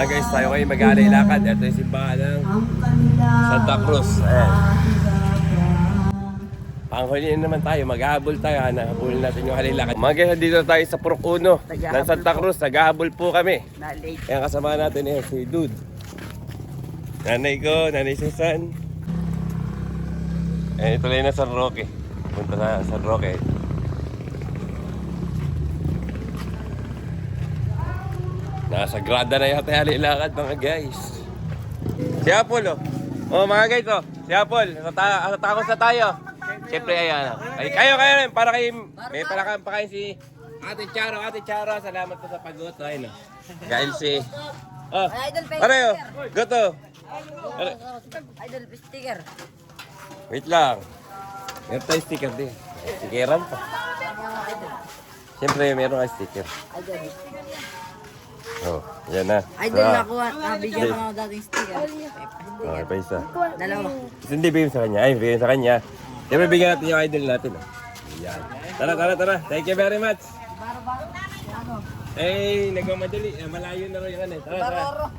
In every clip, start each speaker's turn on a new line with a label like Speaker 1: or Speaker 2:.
Speaker 1: Mga guys, tayo kayo mag-alay lakad. Ito yung simbahan ng Santa Cruz. Ayan. Panghuli naman tayo, mag-ahabol tayo. Nahabol natin yung alay lakad. Mga guys, dito tayo sa Purok 1 ng Santa Cruz. Nag-ahabol po kami. Ayan, kasama natin si Dude. Nanay ko, Nanay Susan. Ayan, ituloy na San Roque. Punta na San Roque. Nasa grada na yata yung alay lakad mga guys. Si Apple oh. Mga guys si Apple. Natakos na tayo. Siyempre ayan. Kayo rin. Para kayo. May para pa kayo si Ate Charo. Ate Charo. Salamat po sa pag-goto. Ayun Dahil si pareho. Goto.
Speaker 2: Idol sticker.
Speaker 1: Wait lang. Meron tayo sticker din. Stikeran pa. Siyempre meron kayo sticker. Yan na.
Speaker 2: Idol nakuha. Nabigyan ko ng dating sticker.
Speaker 1: Okay, pa isa.
Speaker 2: Dalawa.
Speaker 1: Hindi bigyan sa kanya. Ay, bigyan sa kanya. Siyempre bigyan natin yung idol natin. Yan. Tara. Thank you very much. Eh, nagmamadali. Malayo na rin yung ano. Tara.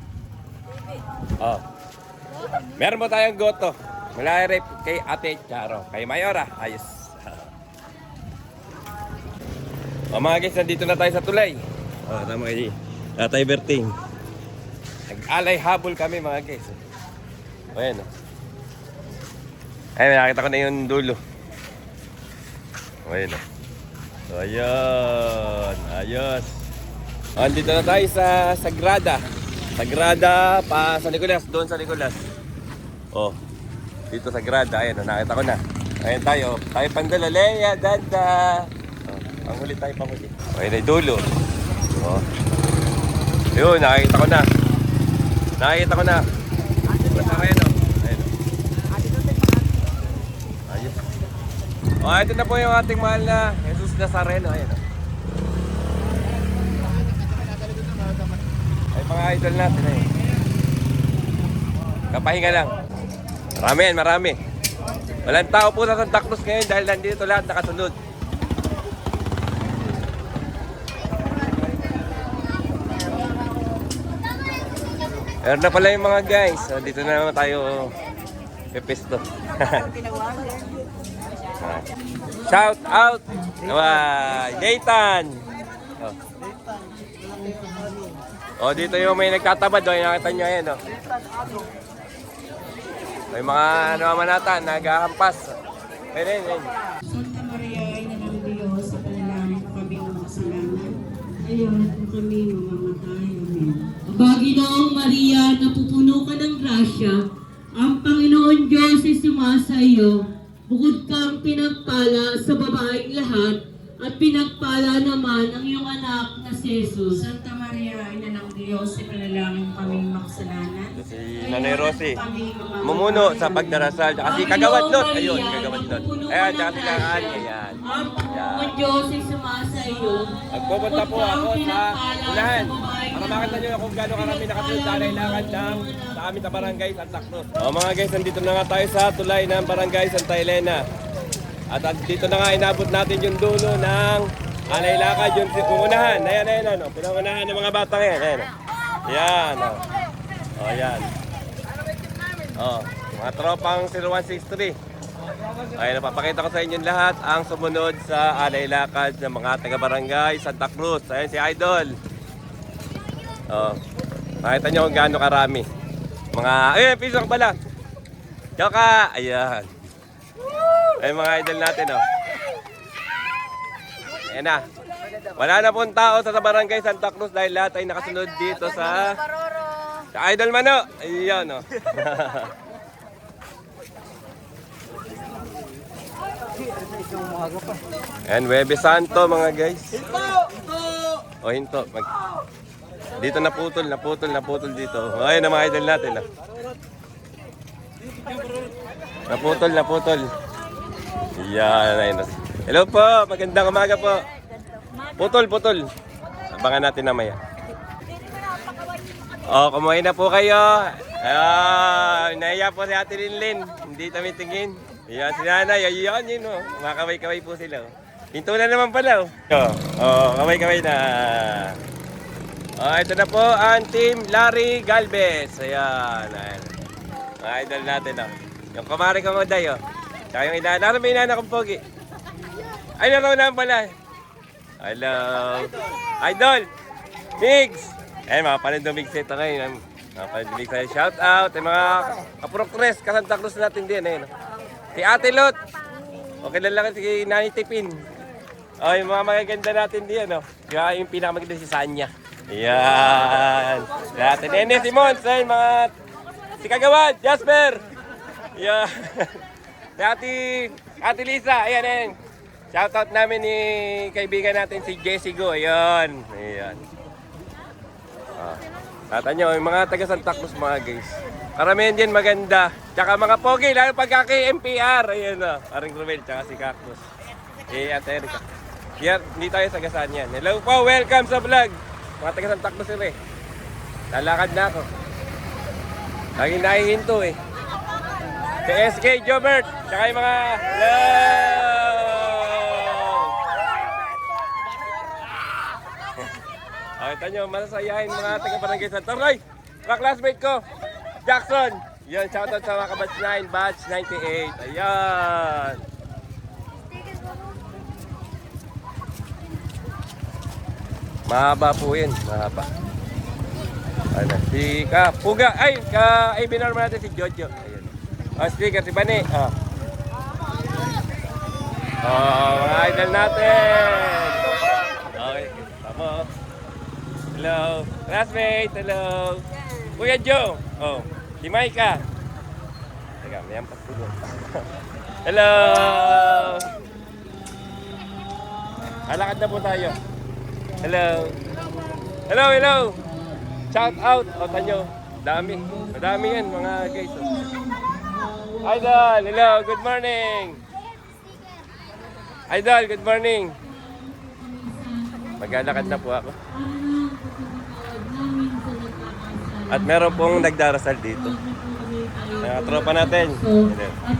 Speaker 1: Meron po tayong goto. Mula kay Ate Charo. Kay Mayora. Ayos. Mga guys, nandito na tayo sa tulay. Tama kayo. Tatay Berting. Nag-alay habol kami mga guys. Ayan Ayun, nakita ko na yung dulo. Ayan So, ayan. Ayos. Andito na tayo sa Sagrada. Sagrada pa sa Nicolas. Doon sa Nicolas. Dito Sagrada. Ayan, nakita ko na. Ayan tayo. Tayo Pandalaleya, dada. Ang huli tayo panghuli. Ayan, ay dulo. Yun, nakikita ko na. Basta kayo, Ayun. Ayos. Ito na po yung ating mahal na Jesus Nazareno. Ayun. Ay, mga idol natin. Ayun. Kapahinga lang. Marami. Walang tao po sa Santa Cruz ngayon dahil nandito lahat nakasunod. Meron na pala yung mga guys. Dito na naman tayo pepesto. Shout out! Nathan! Dito yung may nagtatabad. Nakita nyo yan. May mga naman nagkakampas. Ayun.
Speaker 3: Santa Maria, ina ng Diyos, sa panalangin ko kami ng kasalanan. Ngayon at kami mamamatay. Amen. Panginoong Maria, napupuno ka ng grasya, ang Panginoon Diyos ay sumasa iyo. Bukod kang pinagpala sa babaeng lahat, at pinagpala naman ang iyong anak na si Jesus. Santa Maria, ina ng Diyos, ipanalangin kaming makasalanan.
Speaker 1: Si Nanay Rosie, mumuno sa pagdarasal. Kasi Kagawadlot. Ayun, Kagawadlot. Ayan, si Kakaan. Ayan.
Speaker 3: Ang Panginoon Diyos ay sumasa iyo.
Speaker 1: Nagpupunta po ako sa unahan. Para makita nyo kung gano'ng karami nakasunod sa alay lakad ng sa amin sa barangay Santa Cruz. Mga guys, nandito na nga tayo sa tulay ng barangay Santa Elena. At dito na nga inabot natin yung dulo ng alay lakad, yung unahan. Ayan, pinangunahan ng mga bata ngayon. Ayan, ayan. Mga tropang 0163. Ay, napapakita ko sa inyo lahat ang sumunod sa alay lakad ng mga taga-barangay Santa Cruz. Ayan si Idol. Makita nyo kung gaano karami. Ayun, pisang pala. Joka, ayan. Ay, mga idol natin, Ayan na. Wala na pong tao sa barangay Santa Cruz dahil lahat ay nakasunod dito sa Idol Mano. Ayan, Ayan, Webe Santo, mga guys. Hinto. Dito naputol dito. Ayun na mga idol natin. Naputol. Yan. Hello po, magandang umaga po. Putol. Abangan natin mamaya. Kumuhay na po kayo. Naiya po si Ate Linlin. Hindi tumitingin. Yan si Nanay. Ayan yun. Kumakaway-kaway po sila. Hinto na naman pala. Kamay-kamay na. Ito na po ang Team Larry Galvez. Ayan. Ayan. Mga idol natin. Oh. Yung kumari ko mo dayo. Tsaka yung ina. Naroon may inana kong pogi. Ay, naroon naman pala. Hello. Idol. Migs. Ayan, mga panindong Migs ito ngayon. Mga panindong Migs tayo. Shout out. Yung mga kaprokres. Kasanta Cruz natin din. Ayan. Si Ate Lot. Okay lang lang si Nani Tipin. Yung mga magaganda natin diyan. Yung pinakamaganda si Sanya. Ayan. Natin. Nene, Simon. Ayan, mga... Si Kagawad. Jasper. Ayan. Ate Lisa. Ayan, ayan. Shoutout namin ni kaibigan natin si Jessie Go. Ayan. Ayan. Tata nyo, yung mga taga Santa Cruz mga guys. Karamihan din maganda. Tsaka mga pogi, lalo pagka kay MPR. Ayan o. Aring Romel, tsaka si Cactus. Ate Erika. Here, hindi tayo sagasaan yan. Hello po, welcome sa vlog. Mga taga Santa Cruz sila eh. Lalakad na ako. Laging nahihinto eh. Si SK Jobert, tsaka yung mga... Hello! Kita nyo, masasayahin mga taga-barangay Santa Roy. Mga classmate ko, Jackson. Yan, shoutout sa mga kabatch 9, batch 98. Ayan. Mahaba po yun, mahaba. Ano, si Puga, ay, ka-ibinar mo natin si Jojo. Ayan. Speaker, si Bani. Mga idol natin. Okay, tama. Hello, classmate, hello. Kuya Joe, si Maika. Teka, may ampas po doon. Hello. Alakad na po tayo. Hello. Hello, hello. Shout out. Tanyo. Dami. Madami yan mga guys. Idol, hello, good morning. Idol, good morning. Maglalakad na po ako. At meron pong nagdarasal dito. Mga tropa natin.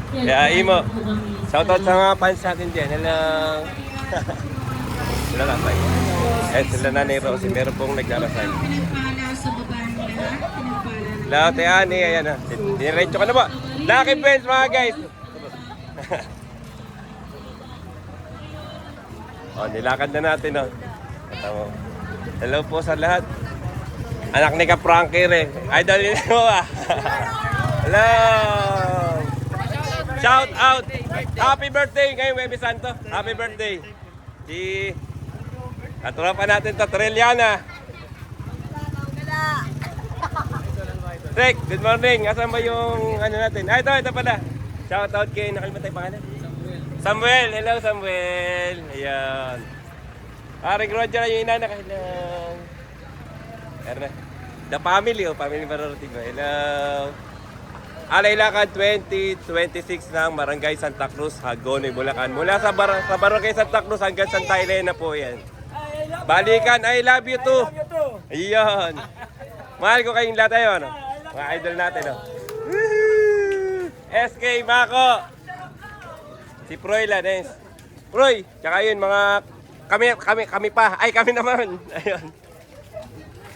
Speaker 1: Kaya Imo, shoutout sa mga fans natin dyan. Hello. Sila lang tayo. Sila na ni Rosie. Meron pong nagdarasal. Hello, Te Ani. Ayan na. Diretso ka na ba? Lucky friends mga guys. Nilakad na natin. Hello po sa lahat. Anak ni Ka-Frankie rin. Idol nila mo ah. Hello! Shout out! Happy birthday ngayong Webis Santo. Happy birthday. Si katropa natin to, Trilliana. Rick, good morning. Asan ba yung ano natin? Ito pala. Shout out kay, nakalimutan yung pangalan? Samuel. Hello Samuel. Ayan. Aring Roger yung inana. Hello. The family, family Mararating. Hello. Alay Lakad 2026 ng Barangay Santa Cruz, Hagonoy, Bulacan. Mula sa Barangay Santa Cruz hanggang Santa Elena po yan. Balikan, I love you too. Ayan. Mahal ko kayong lahat tayo, ano? Mga idol natin, no? SK Mako. Si Proy Lanes. Proy, tsaka yun, mga kami pa. Ay, kami naman. Ayun.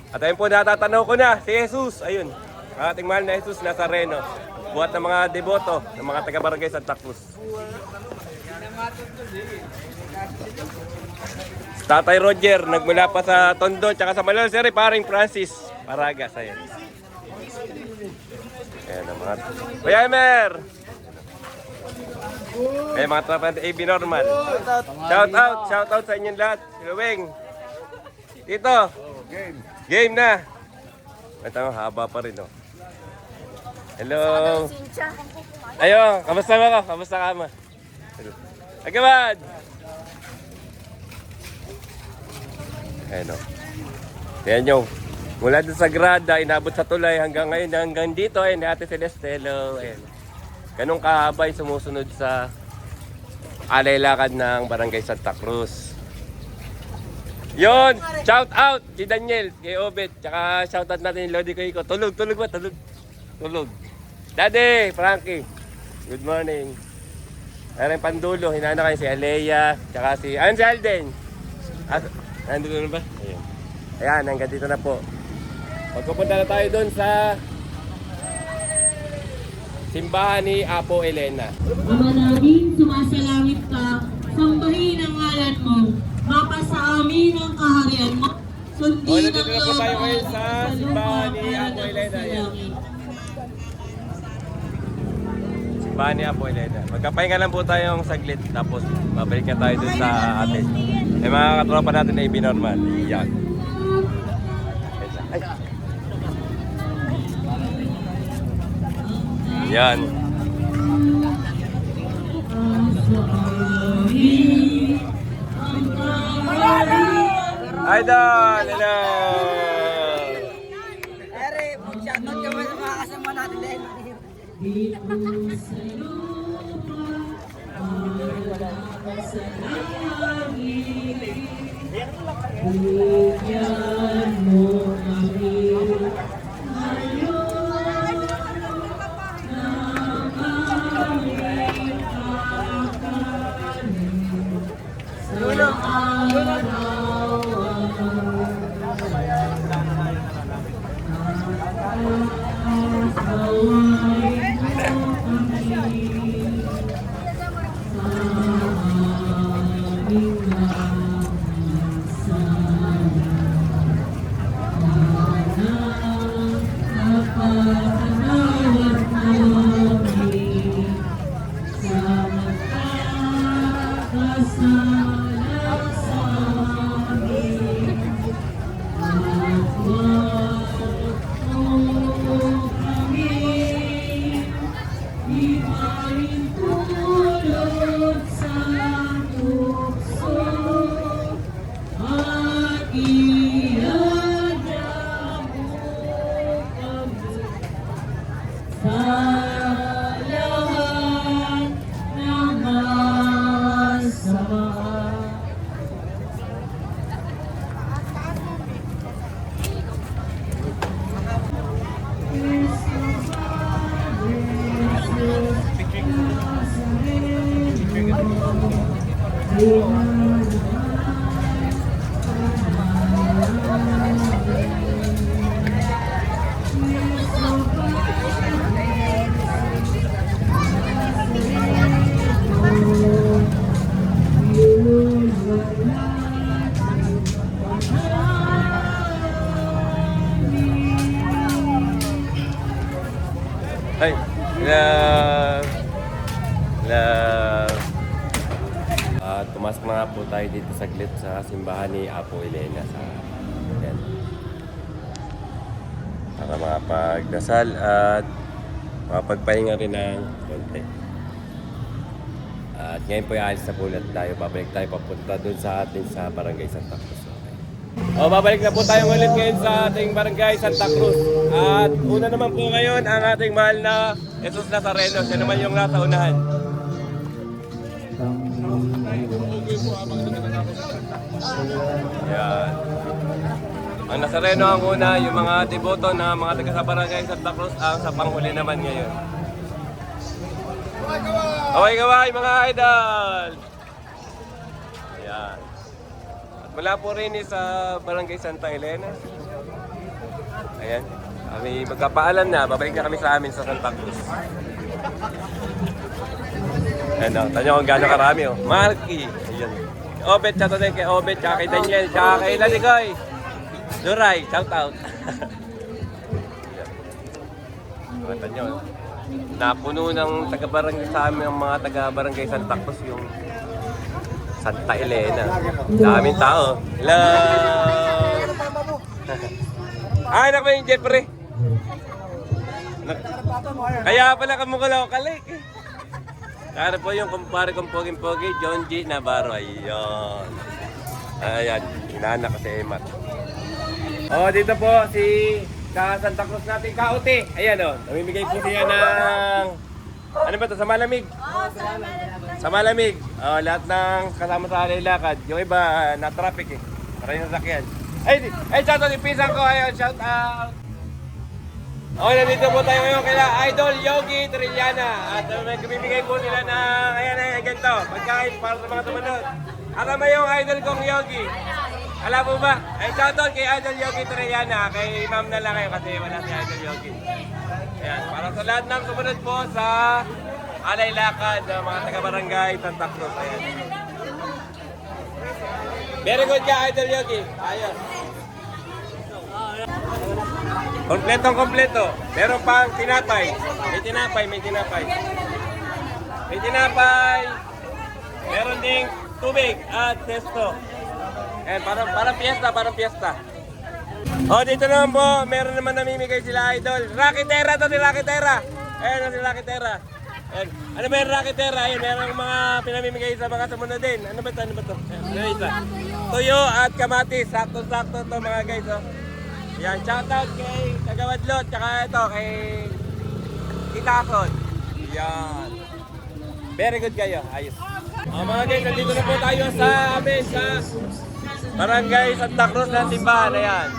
Speaker 1: At ayun po, natatanaw ko na, si Jesus. Ayun, ang ating mahal na Jesus Nazareno. Buhat ng mga deboto, ng mga taga-barangay Santa Cruz. Tatay Roger, nagmula pa sa Tondo, tsaka sa Malal Seri, paring Francis Paragas. Ayun. Ayan ang mga... Kuya Emer! Ayan mga tropa natin, AB Normal. Shout out sa inyong lahat. Luweng. Dito. Game na. Ito, haba pa rin, oh. Hello. Ayo, kamusta mo ka? Kamusta ka ma? Agabad. Ayan, oh. Ayan nyo. Mula dun sa grada, inabot sa tulay hanggang ngayon, hanggang dito, ayan, Ate Celeste. Hello. Ayan. Ganun kahaba yung sumusunod sa alay lakad ng Barangay Santa Cruz. Yon, shout out si Daniel, kay Obet, tsaka shout out natin yung Lodi Koiko. Tulog ba? Tulog. Daddy, Frankie, good morning. Meron pandulo, hinana kayo si Alea, tsaka si Alden. Nandun na ba? Ayun. Ayan, hanggang dito na po. Magpupunta na tayo doon sa simbahan ni Apo Elena.
Speaker 3: Ama namin, sumasalangit ka, sambahin ang ngalan mo, mapasa amin ang kaharian mo, sundin
Speaker 1: Nandito
Speaker 3: ang
Speaker 1: na po tayo ngayon
Speaker 3: loob
Speaker 1: sa
Speaker 3: mo
Speaker 1: simbahan ni
Speaker 3: lupa
Speaker 1: Apo
Speaker 3: para
Speaker 1: Elena.
Speaker 3: sa
Speaker 1: Ayan.
Speaker 3: langit.
Speaker 1: Simbahan ni Apo Elena. Magkapahinga lang po tayong saglit tapos babalik na tayo doon sa atin. May mga katropa natin na ibinormal. Yan. Ay. Yan. Idol! Hello!
Speaker 2: Ere, mag-shoutout ka ba sa mga kasama natin dahil
Speaker 3: Bigyan mo kami
Speaker 1: Ay, love. Love. Tumasok na nga po tayo dito saglit sa simbahan ni Apo Elena sa yan. Para makapagdasal at makapagpahinga rin ng konti. At ngayon po aalis na po ulit tayo. Babalik tayo papunta doon sa atin sa Barangay Santa Cruz. Babalik na po tayo ulit ngayon sa ating Barangay Santa Cruz. At una naman po ngayon ang ating mahal na Jesus Nazareno. Siya naman yung nasa unahan. Yan. Ang Nazareno ang una, yung mga deboto na mga taga sa Barangay Santa Cruz ang sa panghuli naman ngayon. Kaway-kaway mga idol! Yan. At mula po rin sa Barangay Santa Elena. Ayan. Kami magkapaalam na, babalik na kami sa amin sa Santa Cruz. Ayan o, tanyo kung gano'ng karami o. Marky. Ayan. Obet, shout out kay Obet, tsaka kay Daniel, tsaka kay Laligoy. Duray, shout out. Ayan. Tanyo, napuno ng taga-barangay sa amin ang mga taga-barangay Santa Cruz yung Santa Elena. Daming tao. Hello! Ay, naku yung Jeffrey. Kaya pala kamukulaw kalik. Kaya po yung kumpare kong poging-pogi, John G. Navarro. Ayun. Ayan, inaanak ko si Emat. Dito po si sa Santa Cruz natin, Kauti. Ayan namimigay po siya ng... Ano ba ito? Sa malamig? Sa malamig. Lahat ng kasama sa alay lakad. Yung iba, na-traffic eh. Maraming sasakyan. Ay, shout out yung pisang ko. Ayun, shout out. Nandito po tayo ngayon kila Idol Yogi Trillana. At may kumibigay po sila ng, ayan, ganito. Pagkain para sa mga tumanod. At may yung idol kong Yogi. Alam mo ba? Ay, shoutout kay Idol Yogi Triana. Kay ma'am na lang kayo kasi wala si Idol Yogi. Ayan, para sa lahat ng sumunod po sa Alay Lakad ng mga taga-barangay Santa Cruz. Ayan. Very good ka, Idol Yogi. Ayos. Kompletong-kompleto. Meron pang tinapay. May tinapay, may tinapay. May tinapay. Meron ding tubig at testo. Ayan, parang piyesta. O, dito naman po, meron naman namimigay sila, Idol. Rocky Terra to, si Rocky Terra. Ayan, si Rocky Terra. Ayan. Ano ba yung Rocky Terra? Ayan, meron mga pinamimigay sa mga sumunod din. Ano ba ito? Ayan, isa. Tuyo at kamatis. Sakto-sakto to mga guys. Oh. Yan, shoutout kay Kagawadlot. Tsaka ito, kay Itason. Yan. Very good kayo. Ayos. Mga guys, nandito na po tayo sa amin sa Barangay Santa Cruz ng Simbahan. Ayan.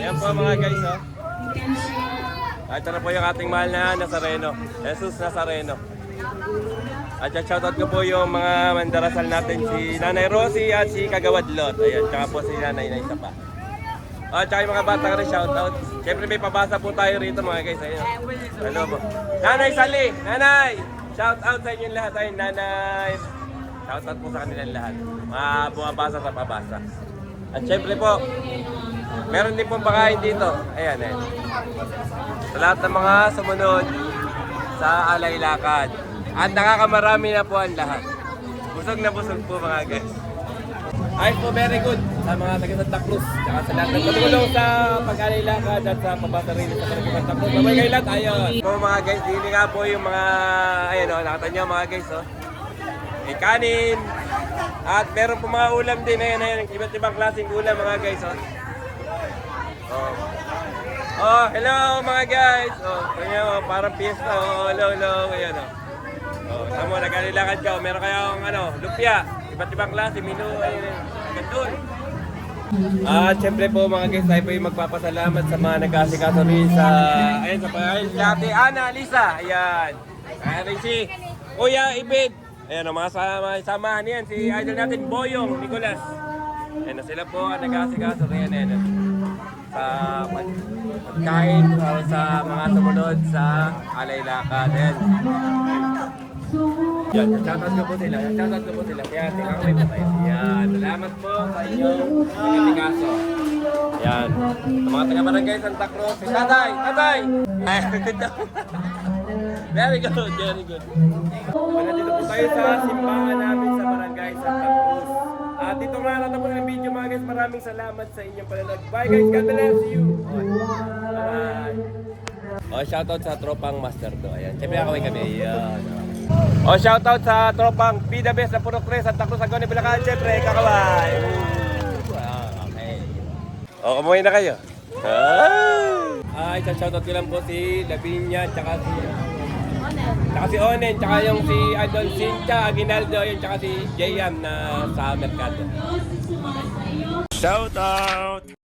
Speaker 1: Ayan po mga guys. Oh. Ito na po yung ating mahal na Nazareno. Jesus Nazareno. At shoutout ko po yung mga mandarasal natin, si Nanay Rosie at si Kagawadlot. Ayan, tsaka po si Nanay na isa pa. At tsaka yung mga batang rin shoutout. Siyempre may pabasa po tayo rito mga guys. Ayan. Ano po? Nanay Sally! Nanay! Shoutout sa inyong lahat. Ayun, Nanay. Shoutout po sa kanilang lahat. Mga bumabasa sa pabasa. At siyempre po, meron din pong pakain dito. Ayan, ayan. Sa lahat ng mga sumunod sa Alay Lakad. At nakakamarami na po ang lahat. Busog na busog po mga guys. Ayos po, very good sa mga taga Santa Cruz. Tsaka sa lahat ng tumulong sa pag-Alay Lakad at sa pabasa rin sa Barangay Santa Cruz. Mamay kayo lahat, ayos. Po mga guys, dili nga po yung mga, ayan o, nakita nyo mga guys o. May kanin. At meron po mga ulam din. Ayan, iba't ibang klaseng ulam mga guys o. Oh, hello mga guys. Oh, kanya parang piyesta. Oh, hello. Ayan oh. Oh, tamo nagalilakan ka. Meron kayong lumpia. Iba't ibang klase, menu ayun. Gandun. At syempre po mga guys, tayo po yung magpapasalamat sa mga nag-asikaso rin sa ayun sa Ate Ana, Lisa. Ayan. Ayan si Kuya Ibid. Ayan o, mga samahan niyan si idol natin Boyong Nicolas. Ayan na sila po ang nag-asikaso rin. Ayan sa pagkain para sa mga sumunod sa Alay Lakad. Yan, shoutout ko po sila. Yan, tingnan ko po tayo. Yan, salamat po sa inyong katikaso. Yan, sa mga taga-barangay Santa Cruz. Si Tatay! Ay, very good. Nandito po tayo sa simbahan namin sa Barangay Santa Cruz. At dito nga natapos ng video mga guys. Maraming salamat sa inyong panonood. Bye guys, God bless you. Bye. Oh, shoutout sa tropang Master Do. Ayan, siyempre kakawin kami. Ayan. Oh, shoutout sa tropang Be The Best na Puro Cres, Santa Cruz, Agone, Bulacan. Siyempre, kakaway. Okay. Oh, umuwi na kayo. Isang shoutout ko lang po si Lavinia, tsaka si Onen, tsaka yung si Idol Cynthia Aguinaldo, yun, tsaka si Jayam na sa Mercado. Shoutout!